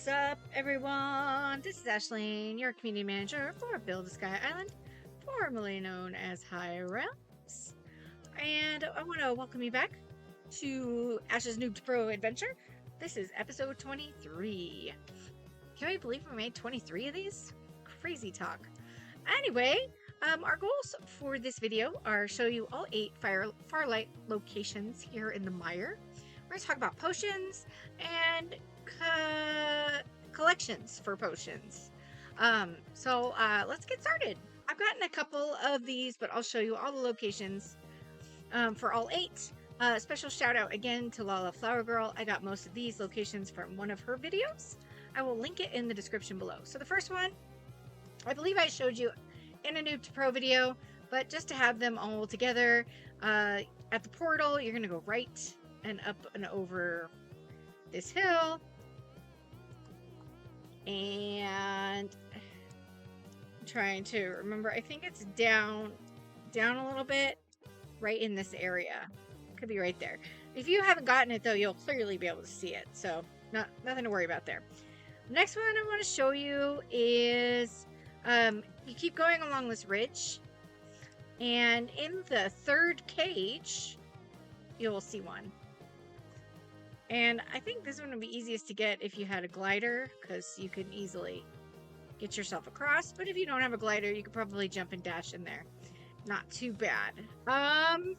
What's up, everyone? This is Ashleen, your community manager for Build a Sky Island, formerly known as High Realms. And I want to welcome you back to Ash's Noob to Pro adventure. This is episode 23. Can we believe we made 23 of these? Crazy talk. Anyway, our goals for this video are show you all 8 Farlight locations here in the Mire. We're going to talk about potions and collections for potions. So let's get started. I've gotten a couple of these, but I'll show you all the locations for all 8. Special shout out again to Lala Flower Girl. I got most of these locations from one of her videos. I will link it in the description below. So the first one, I believe I showed you in a Noob to Pro video, but just to have them all together, at the portal, you're going to go right and up and over this hill. And I'm trying to remember, I think it's down a little bit, right in this area. Could be right there. If you haven't gotten it though, you'll clearly be able to see it. So nothing to worry about there. Next one I want to show you is you keep going along this ridge, and in the 3rd cage you will see one. And I think this one would be easiest to get if you had a glider, because you can easily get yourself across. But if you don't have a glider, you could probably jump and dash in there. Not too bad. The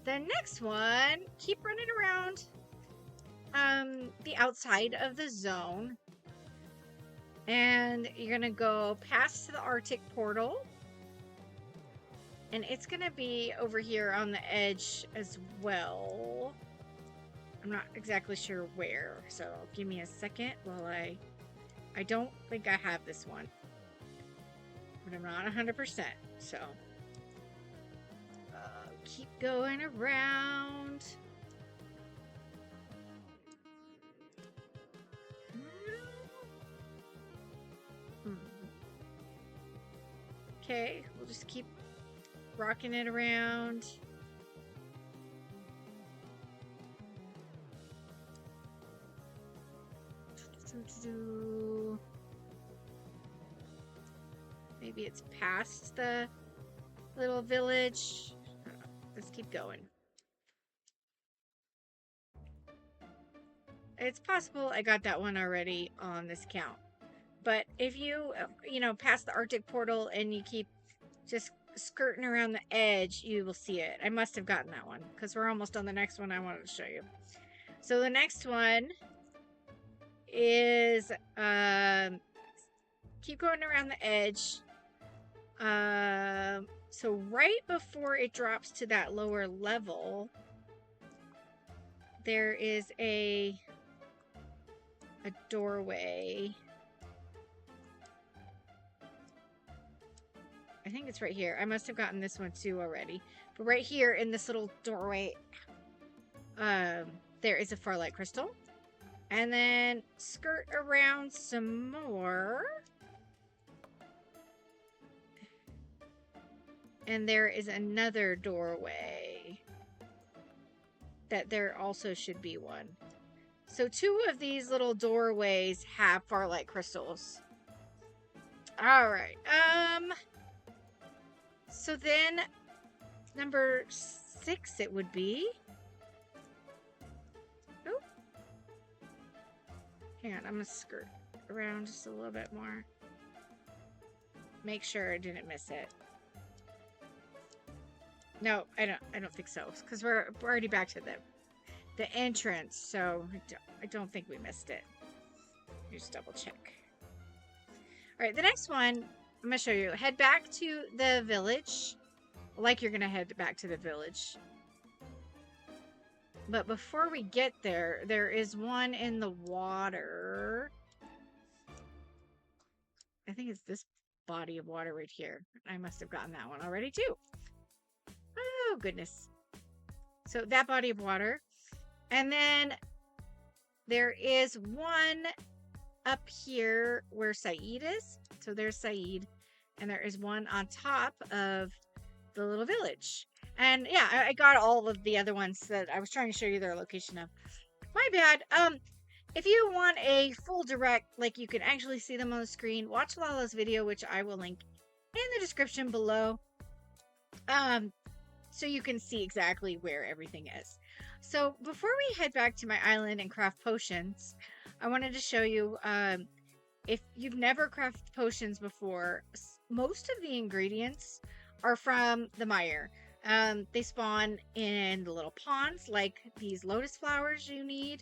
next one, keep running around the outside of the zone. And you're going to go past the Arctic portal. And it's going to be over here on the edge as well. I'm not exactly sure where, so give me a second while I don't think I have this one, but I'm not 100%, so keep going around. Okay, we'll just keep rocking it around. Maybe it's past the little village. Let's keep going. It's possible I got that one already on this count. But if you pass the Arctic portal and you keep just skirting around the edge, you will see it. I must have gotten that one because we're almost on the next one I wanted to show you. So the next one is keep going around the edge. So right before it drops to that lower level, there is a doorway. I think it's right here. I must have gotten this one too already. But right here in this little doorway, there is a Farlight crystal. And then skirt around some more. And there is another doorway that there also should be one. So 2 of these little doorways have Farlight crystals. All right. So then number 6 it would be. Oh. Hang on, I'm gonna skirt around just a little bit more. Make sure I didn't miss it. No, I don't think so, because we're already back to the entrance, so I don't think we missed it. Just double check. All right, the next one I'm gonna show you. Head back to the village, like you're gonna head back to the village. But before we get there, there is one in the water. I think it's this body of water right here. I must have gotten that one already too. Oh, goodness. So that body of water. And then there is one up here where Saeed is. So there's Saeed. And there is one on top of the little village. And yeah, I got all of the other ones that I was trying to show you their location of. My bad. If you want a full direct, like you can actually see them on the screen, watch Lala's video, which I will link in the description below. So you can see exactly where everything is. So before we head back to my island and craft potions, I wanted to show you, if you've never crafted potions before, most of the ingredients are from the Mire. They spawn in the little ponds, like these lotus flowers you need.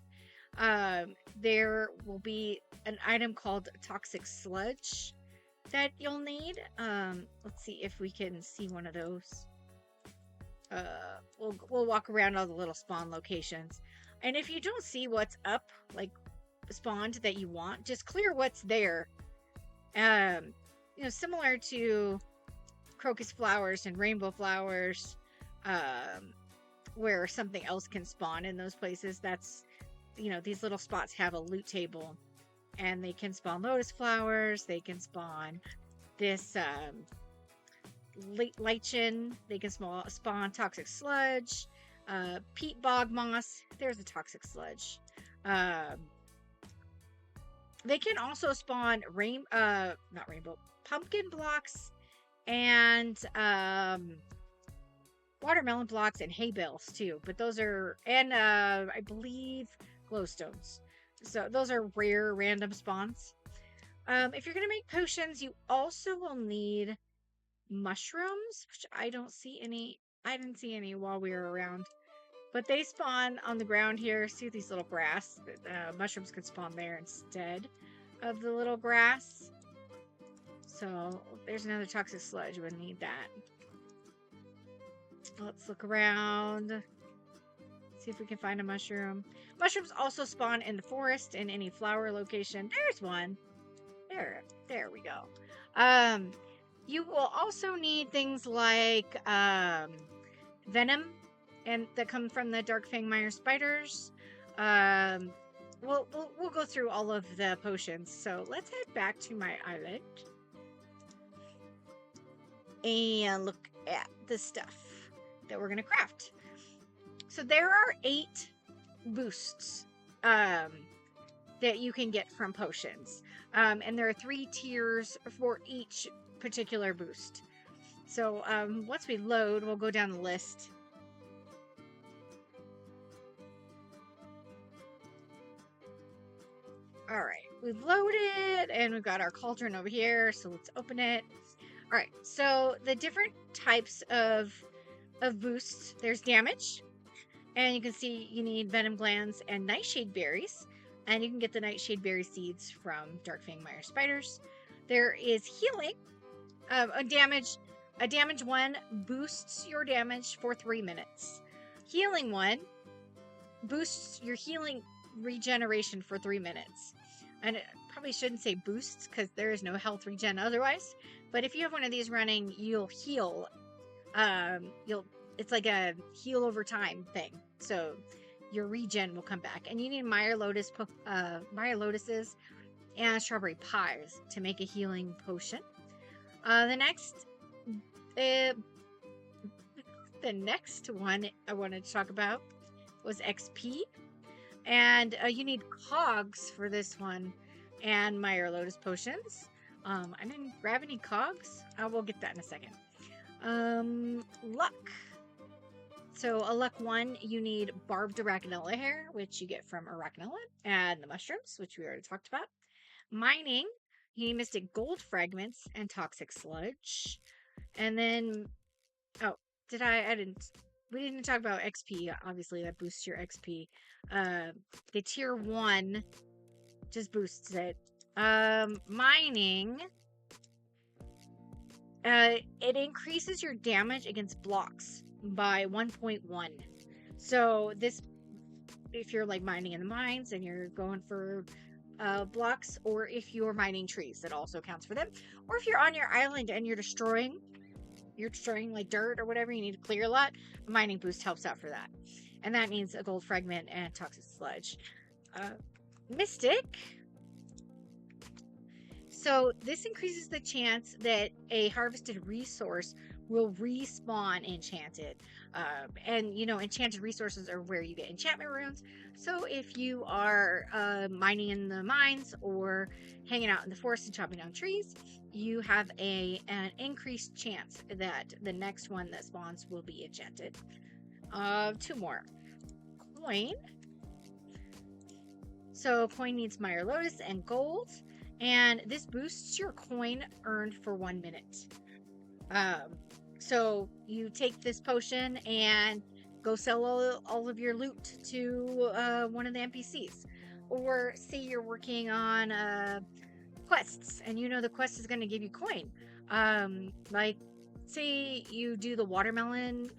There will be an item called toxic sludge that you'll need. Let's see if we can see one of those. We'll walk around all the little spawn locations, and if you don't see what's up, like spawned that you want, just clear what's there. Similar to crocus flowers and rainbow flowers, where something else can spawn in those places. That's, these little spots have a loot table, and they can spawn lotus flowers. They can spawn this lichen. They can spawn toxic sludge, peat bog moss. There's a toxic sludge. They can also spawn pumpkin blocks and watermelon blocks and hay bales too. But those are, and I believe glowstones. So those are rare random spawns. If you're gonna make potions, you also will need mushrooms, which I don't see any. I didn't see any while we were around, but they spawn on the ground here. See these little grass? Mushrooms can spawn there instead of the little grass. So there's another toxic sludge. We'll need that. Let's look around. See if we can find a mushroom. Mushrooms also spawn in the forest in any flower location. There's one. There we go. You will also need things like venom, and that come from the Darkfang Mire spiders. We'll go through all of the potions. So let's head back to my island and look at the stuff that we're gonna craft. So there are 8 boosts that you can get from potions, and there are 3 tiers for each particular boost. So once we load, we'll go down the list. All right, we've loaded and we've got our cauldron over here. So let's open it. All right, so the different types of boosts, there's damage, and you can see you need venom glands and nightshade berries, and you can get the nightshade berry seeds from Darkfang Mire spiders. There is healing. A damage 1 boosts your damage for 3 minutes. Healing 1 boosts your healing regeneration for 3 minutes. And it probably shouldn't say boosts because there is no health regen otherwise. But if you have one of these running, you'll heal. It's like a heal over time thing. So your regen will come back. And you need Mire lotuses and strawberry pies to make a healing potion. The next one I wanted to talk about was XP, and you need cogs for this one, and Mire lotus potions. I didn't grab any cogs. We'll get that in a second. Luck. So a luck 1, you need barbed arachnella hair, which you get from arachnella, and the mushrooms, which we already talked about. Mining, you need mystic gold fragments and toxic sludge. And then, we didn't talk about XP. Obviously, that boosts your XP. The tier 1 just boosts it. Mining, it increases your damage against blocks by 1.1. So this, if you're like mining in the mines and you're going for blocks, or if you're mining trees, it also counts for them. Or if you're on your island and you're destroying like dirt or whatever, you need to clear a lot, a mining boost helps out for that. And that means a gold fragment and toxic sludge. Mystic. So this increases the chance that a harvested resource will respawn enchanted. And you know, enchanted resources are where you get enchantment runes. So if you are mining in the mines or hanging out in the forest and chopping down trees, you have an increased chance that the next one that spawns will be enchanted. 2 more. Coin. So coin needs Mire Lotus and gold, and this boosts your coin earned for 1 minute. So you take this potion and go sell all of your loot to one of the NPCs. Or say you're working on quests and you know the quest is going to give you coin. Like say you do the watermelon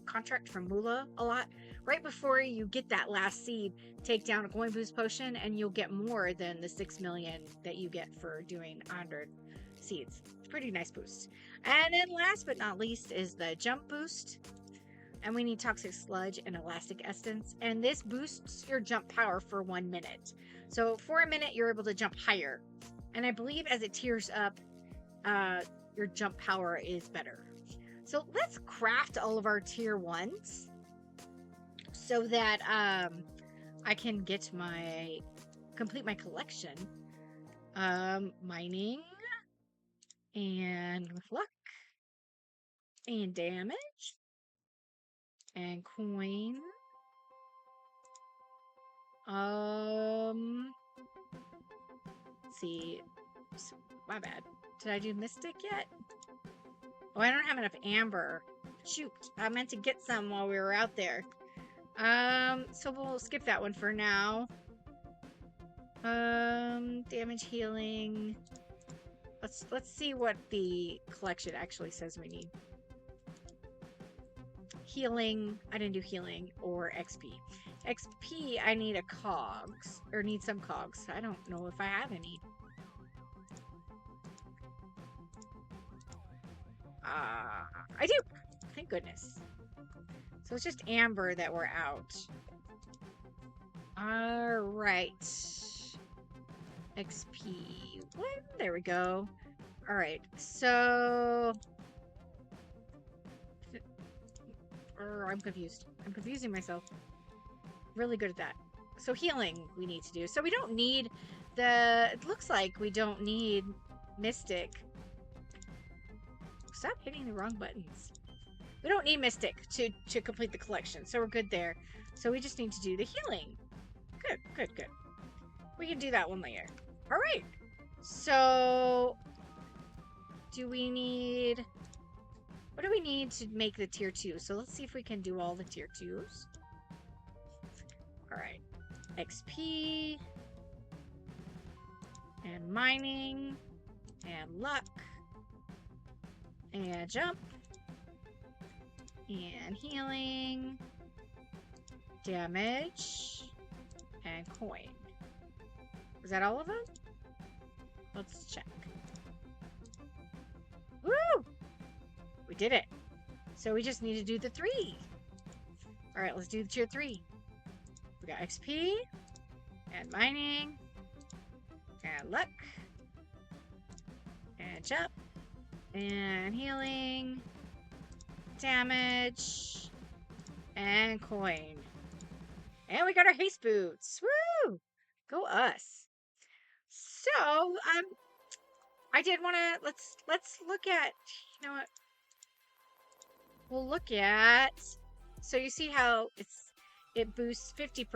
contract from Mula a lot. Right before you get that last seed, take down a coin boost potion and you'll get more than the 6 million that you get for doing 100 seeds. It's a pretty nice boost. And then last but not least is the jump boost. And we need toxic sludge and elastic essence. And this boosts your jump power for 1 minute. So for a minute, you're able to jump higher. And I believe as it tiers up, your jump power is better. So let's craft all of our tier 1s so that I can get complete my collection. Mining and with luck and damage and coin. Let's see. My bad. Did I do Mystic yet? Oh, I don't have enough amber. Shoot, I meant to get some while we were out there. So we'll skip that one for now. Damage healing. Let's see what the collection actually says we need. Healing. I didn't do healing or XP. XP, I need a cogs, or need some cogs. I don't know if I have any. I do. Thank goodness. So it's just amber that we're out. All right. XP. What? There we go. All right. So I'm confused. I'm confusing myself. Really good at that. So healing we need to do. So we don't need it looks like we don't need Mystic. Stop hitting the wrong buttons. We don't need Mystic to complete the collection, so we're good there. So we just need to do the healing. Good, good, good. We can do that one later. All right. So do we need... What do we need to make the tier 2? So let's see if we can do all the tier 2s. All right. XP. And mining. And luck. And jump. And healing. Damage. And coin. Is that all of them? Let's check. Woo! We did it. So we just need to do the 3. All right, let's do the tier 3. We got XP and mining and luck and jump and healing, damage and coin. And we got our haste boots. Woo! Go us. So, I did want to let's look at, you know what? We'll look at, so you see how it boosts 50%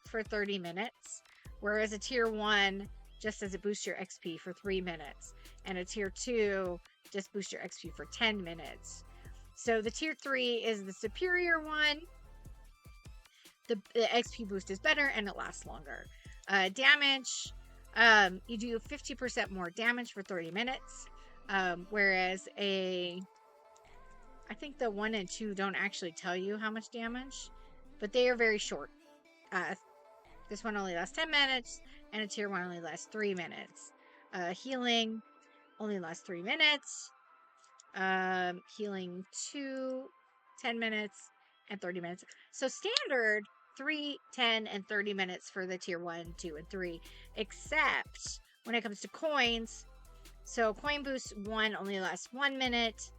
for 30 minutes, whereas a tier 1 just says it boosts your XP for 3 minutes, and a tier 2 just boosts your XP for 10 minutes. So the tier 3 is the superior one. The XP boost is better and it lasts longer. Damage, you do 50% more damage for 30 minutes, whereas I think the 1 and 2 don't actually tell you how much damage, but they are very short. This one only lasts 10 minutes, and a tier 1 only lasts 3 minutes. Healing only lasts 3 minutes. Healing 2, 10 minutes, and 30 minutes. So standard 3, 10, and 30 minutes for the tier 1, 2, and 3, except when it comes to coins. So coin boost 1 only lasts 1 minute.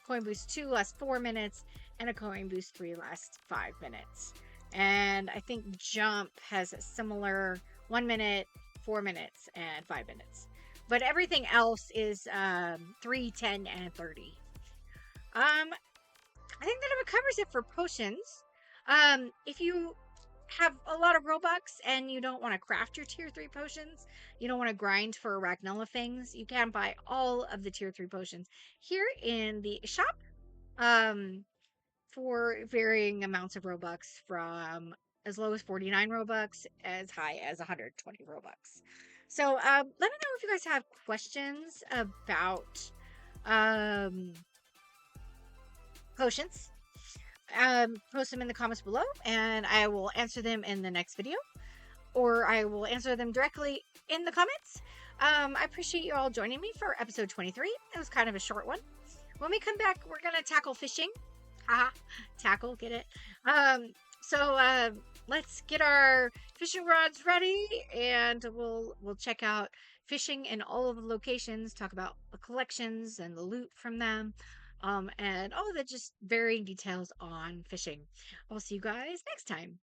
coin boost 2 lasts 4 minutes, and a coin boost 3 lasts 5 minutes. And I think jump has a similar 1 minute, 4 minutes, and 5 minutes. But everything else is 3, 10, and 30. I think that it covers it for potions. If you have a lot of Robux and you don't want to craft your tier 3 potions, you don't want to grind for Ragnella things, you can buy all of the tier 3 potions here in the shop for varying amounts of Robux, from as low as 49 Robux as high as 120 Robux. So let me know if you guys have questions about potions. Post them in the comments below and I will answer them in the next video, or I will answer them directly in the comments. I appreciate you all joining me for episode 23. It was kind of a short one. When we come back, we're gonna tackle fishing. Haha, tackle, get it? So let's get our fishing rods ready, and we'll check out fishing in all of the locations, talk about the collections and the loot from them, and all of the just varying details on fishing. I'll see you guys next time.